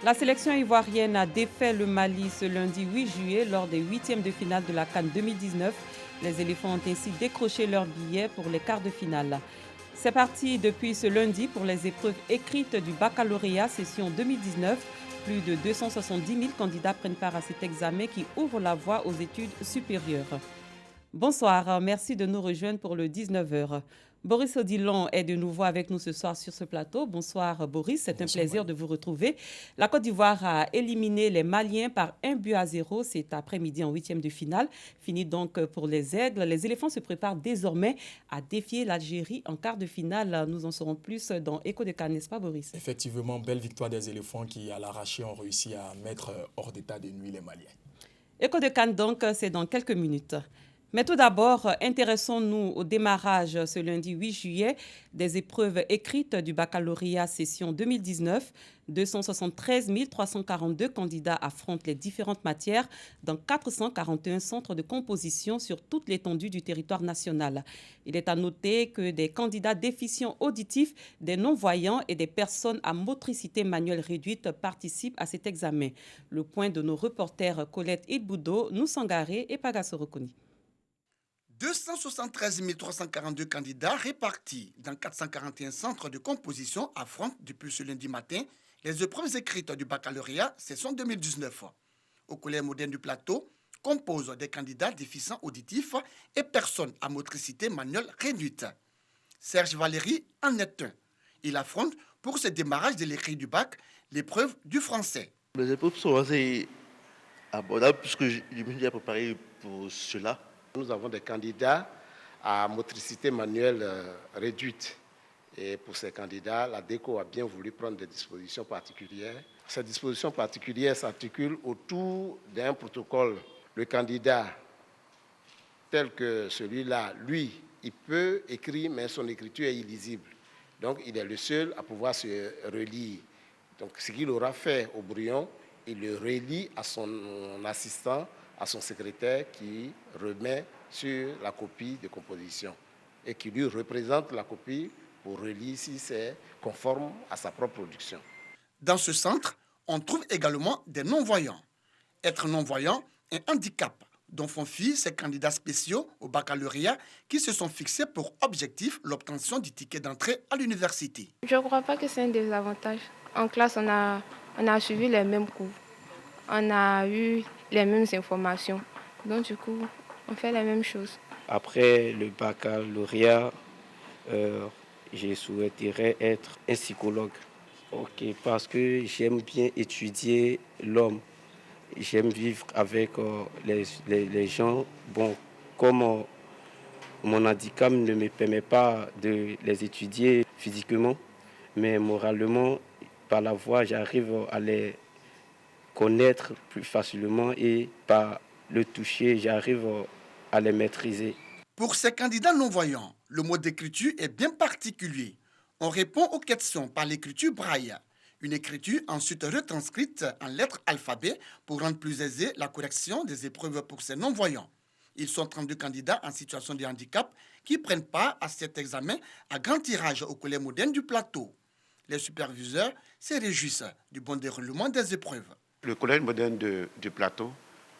La sélection ivoirienne a défait le Mali ce lundi 8 juillet lors des huitièmes de finale de la CAN 2019. Les éléphants ont ainsi décroché leur billet pour les quarts de finale. C'est parti depuis ce lundi pour les épreuves écrites du baccalauréat session 2019. Plus de 270 000 candidats prennent part à cet examen qui ouvre la voie aux études supérieures. Bonsoir, merci de nous rejoindre pour le 19h. Boris Odilon est de nouveau avec nous ce soir sur ce plateau. Bonsoir Boris, c'est un plaisir de vous retrouver. La Côte d'Ivoire a éliminé les Maliens par 1-0 cet après-midi en huitième de finale. Fini donc pour les Aigles. Les éléphants se préparent désormais à défier l'Algérie en quart de finale. Nous en saurons plus dans Écho de CAN, n'est-ce pas Boris? Effectivement, belle victoire des éléphants qui, à l'arraché, ont réussi à mettre hors d'état de nuit les Maliens. Écho de CAN donc, c'est dans quelques minutes. Mais tout d'abord, intéressons-nous au démarrage ce lundi 8 juillet des épreuves écrites du baccalauréat session 2019. 273 342 candidats affrontent les différentes matières dans 441 centres de composition sur toute l'étendue du territoire national. Il est à noter que des candidats déficients auditifs, des non-voyants et des personnes à motricité manuelle réduite participent à cet examen. Le point de nos reporters Colette Idboudo, Noussangaré et Pagassorokoni. 273 342 candidats répartis dans 441 centres de composition affrontent depuis ce lundi matin les épreuves écrites du baccalauréat session 2019. Au Collège moderne du Plateau composent des candidats déficients auditifs et personnes à motricité manuelle réduite. Serge Valéry en est un. Il affronte pour ce démarrage de l'écrit du bac l'épreuve du français. Les épreuves sont assez abordables puisque je me suis déjà préparé pour cela. Nous avons des candidats à motricité manuelle réduite. Et pour ces candidats, la DECO a bien voulu prendre des dispositions particulières. Ces dispositions particulières s'articulent autour d'un protocole. Le candidat, tel que celui-là, lui, il peut écrire, mais son écriture est illisible. Donc, il est le seul à pouvoir se relire. Donc, ce qu'il aura fait au brouillon, il le relie à son assistant, à son secrétaire qui remet sur la copie de composition et qui lui représente la copie pour relire si c'est conforme à sa propre production. Dans ce centre, on trouve également des non-voyants. Être non-voyant est un handicap dont font fi ces candidats spéciaux au baccalauréat qui se sont fixés pour objectif l'obtention du ticket d'entrée à l'université. Je ne crois pas que c'est un désavantage. En classe, on a suivi les mêmes cours. On a eu les mêmes informations. Donc du coup, on fait la même chose. Après le baccalauréat, je souhaiterais être un psychologue. Parce que j'aime bien étudier l'homme. J'aime vivre avec les gens. Comme mon handicap ne me permet pas de les étudier physiquement, mais moralement, par la voix, j'arrive à les connaître plus facilement et par le toucher, j'arrive à les maîtriser. Pour ces candidats non-voyants, le mode d'écriture est bien particulier. On répond aux questions par l'écriture braille. Une écriture ensuite retranscrite en lettres alphabet pour rendre plus aisée la correction des épreuves pour ces non-voyants. Ils sont 32 candidats en situation de handicap qui prennent part à cet examen à grand tirage au Collège moderne du Plateau. Les superviseurs se réjouissent du bon déroulement des épreuves. Le Collège moderne du Plateau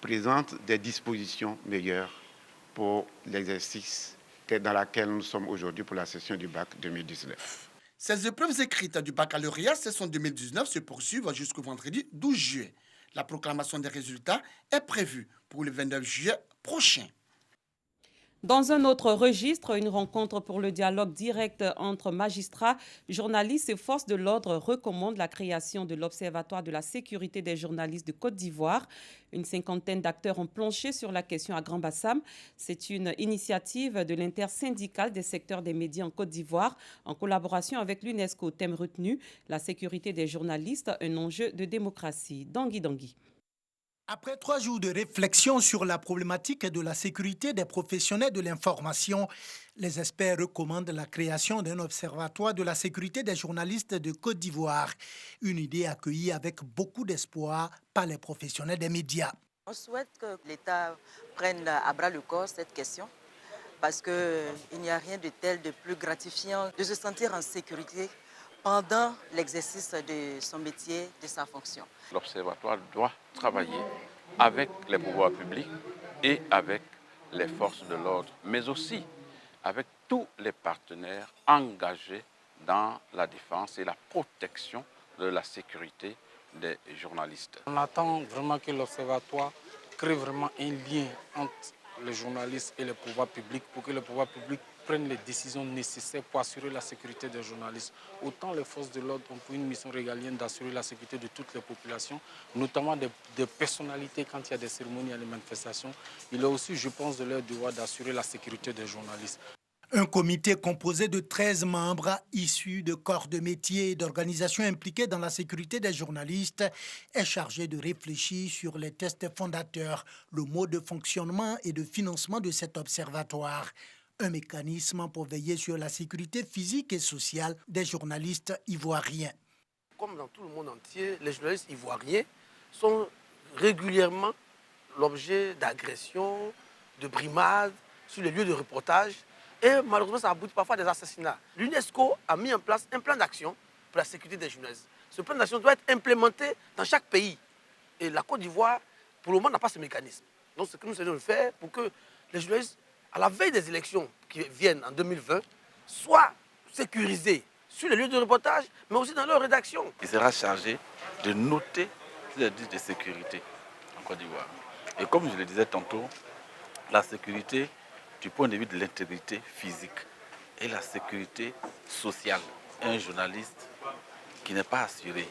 présente des dispositions meilleures pour l'exercice dans lequel nous sommes aujourd'hui pour la session du bac 2019. Ces épreuves écrites du baccalauréat session 2019 se poursuivent jusqu'au vendredi 12 juillet. La proclamation des résultats est prévue pour le 29 juillet prochain. Dans un autre registre, une rencontre pour le dialogue direct entre magistrats, journalistes et forces de l'ordre recommande la création de l'Observatoire de la sécurité des journalistes de Côte d'Ivoire. Une cinquantaine d'acteurs ont planché sur la question à Grand-Bassam. C'est une initiative de l'intersyndicale des secteurs des médias en Côte d'Ivoire en collaboration avec l'UNESCO. Thème retenu, la sécurité des journalistes, un enjeu de démocratie. Dangui. Après 3 jours de réflexion sur la problématique de la sécurité des professionnels de l'information, les experts recommandent la création d'un observatoire de la sécurité des journalistes de Côte d'Ivoire. Une idée accueillie avec beaucoup d'espoir par les professionnels des médias. On souhaite que l'État prenne à bras le corps cette question parce qu'il n'y a rien de tel de plus gratifiant de se sentir en sécurité pendant l'exercice de son métier, de sa fonction. L'Observatoire doit travailler avec les pouvoirs publics et avec les forces de l'ordre, mais aussi avec tous les partenaires engagés dans la défense et la protection de la sécurité des journalistes. On attend vraiment que l'Observatoire crée vraiment un lien entre les journalistes et les pouvoirs publics pour que les pouvoirs publics prennent les décisions nécessaires pour assurer la sécurité des journalistes. Autant les forces de l'ordre ont pour une mission régalienne d'assurer la sécurité de toutes les populations, notamment des personnalités quand il y a des cérémonies et des manifestations. Il est aussi, je pense, de leur devoir d'assurer la sécurité des journalistes. Un comité composé de 13 membres issus de corps de métier et d'organisations impliquées dans la sécurité des journalistes est chargé de réfléchir sur les tests fondateurs, le mode de fonctionnement et de financement de cet observatoire. Un mécanisme pour veiller sur la sécurité physique et sociale des journalistes ivoiriens. Comme dans tout le monde entier, les journalistes ivoiriens sont régulièrement l'objet d'agressions, de brimades sur les lieux de reportage. Et malheureusement, ça aboutit parfois à des assassinats. L'UNESCO a mis en place un plan d'action pour la sécurité des journalistes. Ce plan d'action doit être implémenté dans chaque pays. Et la Côte d'Ivoire, pour le moment, n'a pas ce mécanisme. Donc, ce que nous essayons de faire pour que les journalistes, à la veille des élections qui viennent en 2020, soient sécurisés sur les lieux de reportage, mais aussi dans leur rédaction. Il sera chargé de noter les indices de sécurité en Côte d'Ivoire. Et comme je le disais tantôt, la sécurité du point de vue de l'intégrité physique et la sécurité sociale. Un journaliste qui n'est pas assuré,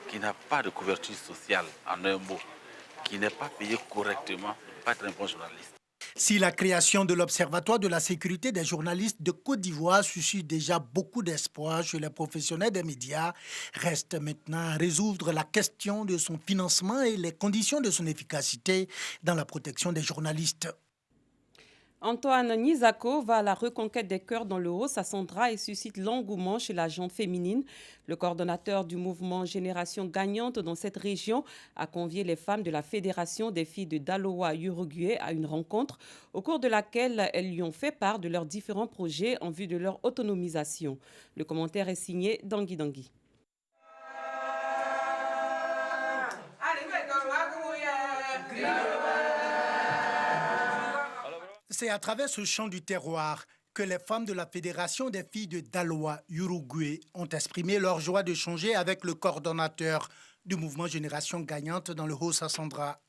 qui n'a pas de couverture sociale, en un mot, qui n'est pas payé correctement, ne peut pas être un bon journaliste. Si la création de l'Observatoire de la sécurité des journalistes de Côte d'Ivoire suscite déjà beaucoup d'espoir chez les professionnels des médias, reste maintenant à résoudre la question de son financement et les conditions de son efficacité dans la protection des journalistes. Antoine Nizako va à la reconquête des cœurs dans le Haut-Sassandra et suscite l'engouement chez la gente féminine. Le coordonnateur du mouvement Génération Gagnante dans cette région a convié les femmes de la Fédération des filles de Daloa, Uruguay, à une rencontre au cours de laquelle elles lui ont fait part de leurs différents projets en vue de leur autonomisation. Le commentaire est signé Dangui Dangui. C'est à travers ce chant du terroir que les femmes de la Fédération des filles de Daloa, Uruguay, ont exprimé leur joie de changer avec le coordonnateur du mouvement Génération Gagnante dans le Haut-Sassandra.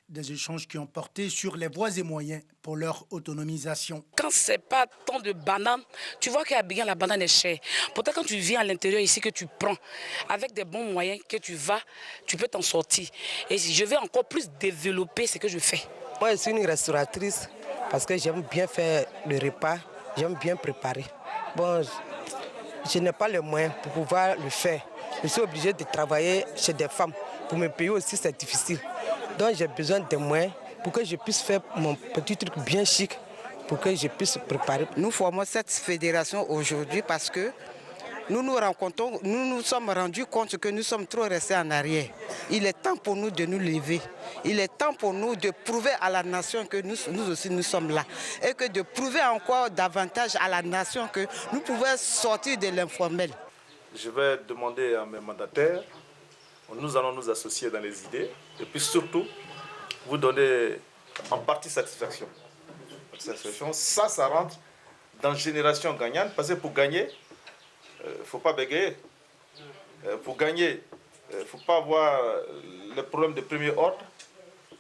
Des échanges qui ont porté sur les voies et moyens pour leur autonomisation. Quand c'est pas tant de bananes, tu vois qu'à Abidjan, la banane est chère. Pourtant, quand tu viens à l'intérieur ici, que tu prends, avec des bons moyens que tu vas, tu peux t'en sortir. Et je vais encore plus développer ce que je fais. Moi, je suis une restauratrice. Parce que j'aime bien faire le repas, j'aime bien préparer. Bon, je n'ai pas les moyens pour pouvoir le faire. Je suis obligée de travailler chez des femmes. Pour me payer aussi, c'est difficile. Donc j'ai besoin de moyens pour que je puisse faire mon petit truc bien chic, pour que je puisse préparer. Nous formons cette fédération aujourd'hui parce que nous nous rencontrons, nous nous sommes rendus compte que nous sommes trop restés en arrière. Il est temps pour nous de nous lever. Il est temps pour nous de prouver à la nation que nous aussi nous sommes là. Et que de prouver encore davantage à la nation que nous pouvons sortir de l'informel. Je vais demander à mes mandataires, nous allons nous associer dans les idées et puis surtout vous donner en partie satisfaction. Ça rentre dans Génération Gagnante parce que pour gagner, il ne faut pas bégayer. Pour gagner, il ne faut pas avoir les problèmes de premier ordre.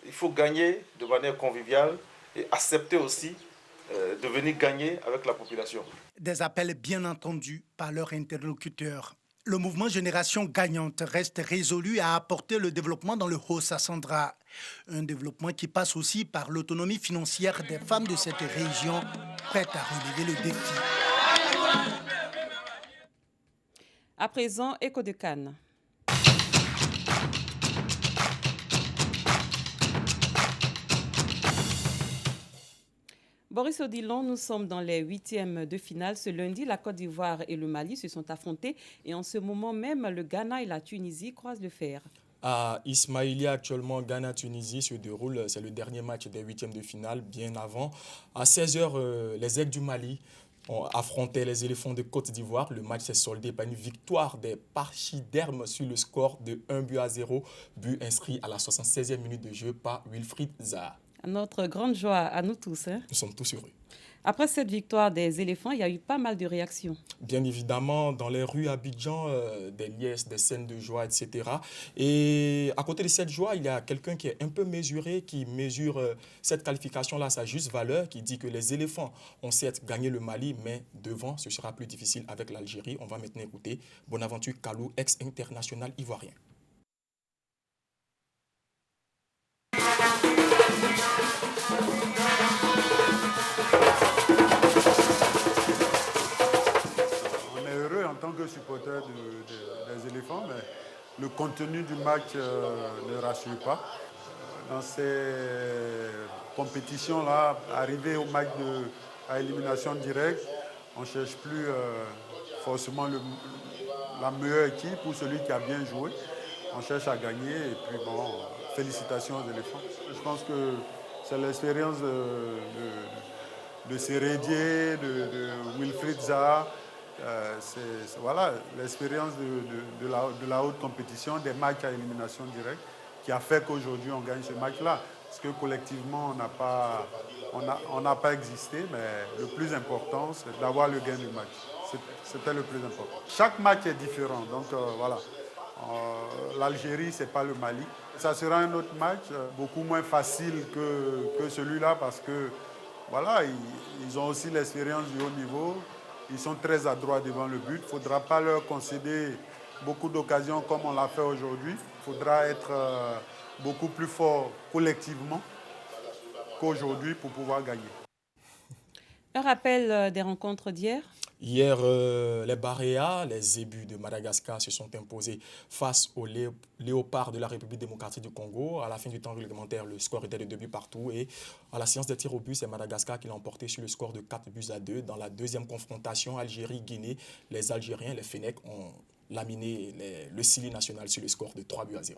Il faut gagner de manière conviviale et accepter aussi de venir gagner avec la population. Des appels bien entendus par leurs interlocuteurs. Le mouvement Génération Gagnante reste résolu à apporter le développement dans le Haut-Sassandra. Un développement qui passe aussi par l'autonomie financière des femmes de cette région, prêtes à relever le défi. À présent, Écho de Cannes. Boris Odilon, nous sommes dans les 8e de finale. Ce lundi, la Côte d'Ivoire et le Mali se sont affrontés. Et en ce moment même, le Ghana et la Tunisie croisent le fer. À Ismaïlia, actuellement, Ghana-Tunisie se déroule. C'est le dernier match des 8e de finale, bien avant. À 16h, les Aigles du Mali affrontait les éléphants de Côte d'Ivoire. Le match s'est soldé par une victoire des Pachydermes sur le score de 1-0, but inscrit à la 76e minute de jeu par Wilfried Zaha. Notre grande joie à nous tous. Nous sommes tous heureux. Après cette victoire des éléphants, il y a eu pas mal de réactions. Bien évidemment, dans les rues Abidjan, des liesses, des scènes de joie, etc. Et à côté de cette joie, il y a quelqu'un qui est un peu mesuré, qui mesure cette qualification-là à sa juste valeur, qui dit que les éléphants ont certes gagné le Mali, mais devant, ce sera plus difficile avec l'Algérie. On va maintenant écouter Bonaventure Kalou, ex-international ivoirien. En tant que supporter des éléphants, mais le contenu du match ne rassure pas. Dans ces compétitions-là, arriver au match à élimination directe, on ne cherche plus forcément la meilleure équipe ou celui qui a bien joué. On cherche à gagner et puis bon, félicitations aux éléphants. Je pense que c'est l'expérience de Sérédier, de Wilfried Zaha. Voilà, l'expérience de la haute compétition, des matchs à élimination directe, qui a fait qu'aujourd'hui on gagne ce match-là. Parce que collectivement, on n'a pas existé, mais le plus important, c'est d'avoir le gain du match. C'était le plus important. Chaque match est différent, donc voilà. L'Algérie, ce n'est pas le Mali. Ça sera un autre match, beaucoup moins facile que celui-là, parce que voilà, ils ont aussi l'expérience du haut niveau. Ils sont très adroits devant le but. Il ne faudra pas leur concéder beaucoup d'occasions comme on l'a fait aujourd'hui. Il faudra être beaucoup plus fort collectivement qu'aujourd'hui pour pouvoir gagner. Un rappel des rencontres d'hier? Hier, les Baréas, les Zébus de Madagascar se sont imposés face aux Léopards de la République démocratique du Congo. À la fin du temps réglementaire, le score était de 2 buts partout. Et à la séance des tirs au but, c'est Madagascar qui l'a emporté sur le score de 4-2. Dans la deuxième confrontation, Algérie-Guinée, les Algériens, les Fennecs, ont laminé le Sili national sur le score de 3-0.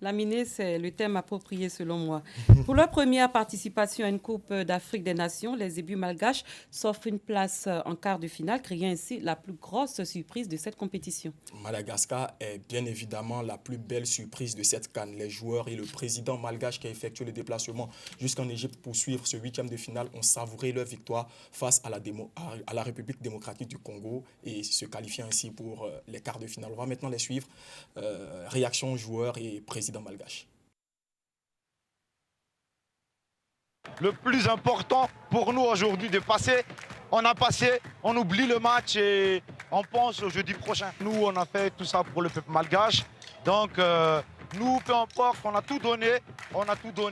Laminer, c'est le thème approprié selon moi. Pour leur première participation à une Coupe d'Afrique des Nations, les Zébus malgaches s'offrent une place en quart de finale, créant ainsi la plus grosse surprise de cette compétition. Madagascar est bien évidemment la plus belle surprise de cette CAN. Les joueurs et le président malgache qui a effectué le déplacement jusqu'en Égypte pour suivre ce huitième de finale ont savouré leur victoire face à la République démocratique du Congo et se qualifiant ainsi pour les quarts de finale. On va maintenant les suivre. Réaction joueurs et président malgache. Le plus important pour nous aujourd'hui de passer, on oublie le match et on pense au jeudi prochain. Nous, on a fait tout ça pour le peuple malgache. Donc, nous, peu importe, on a tout donné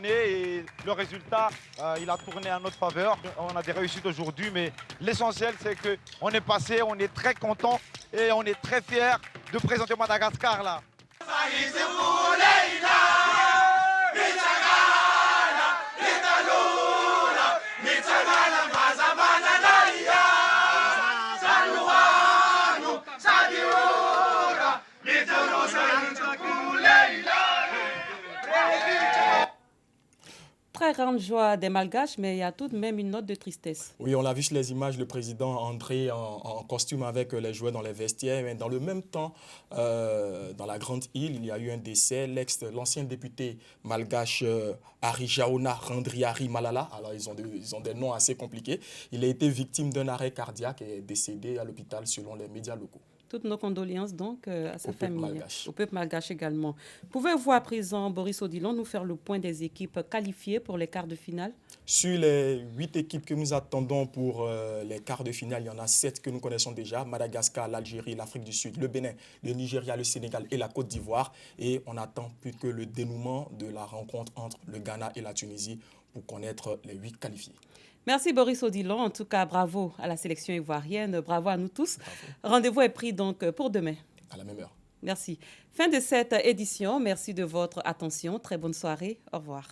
et le résultat, il a tourné en notre faveur. On a des réussites aujourd'hui, mais l'essentiel, c'est qu'on est passé, on est très content et on est très fiers de présenter Madagascar là. Très grande joie des Malgaches, mais il y a tout de même une note de tristesse. Oui, on l'a vu sur les images, le président André en costume avec les joueurs dans les vestiaires. Mais dans le même temps, dans la Grande Île, il y a eu un décès. L'ancien député malgache Arijaona Randriari Malala, alors ils ont des noms assez compliqués. Il a été victime d'un arrêt cardiaque et est décédé à l'hôpital selon les médias locaux. Toutes nos condoléances donc à sa famille, au peuple malgache également. Pouvez-vous à présent, Boris Odilon, nous faire le point des équipes qualifiées pour les quarts de finale? Sur les 8 équipes que nous attendons pour les quarts de finale, il y en a 7 que nous connaissons déjà. Madagascar, l'Algérie, l'Afrique du Sud, le Bénin, le Nigeria, le Sénégal et la Côte d'Ivoire. Et on attend plus que le dénouement de la rencontre entre le Ghana et la Tunisie pour connaître les 8 qualifiés. Merci Boris Odilon. En tout cas, bravo à la sélection ivoirienne. Bravo à nous tous. Rendez-vous est pris donc pour demain. À la même heure. Merci. Fin de cette édition. Merci de votre attention. Très bonne soirée. Au revoir.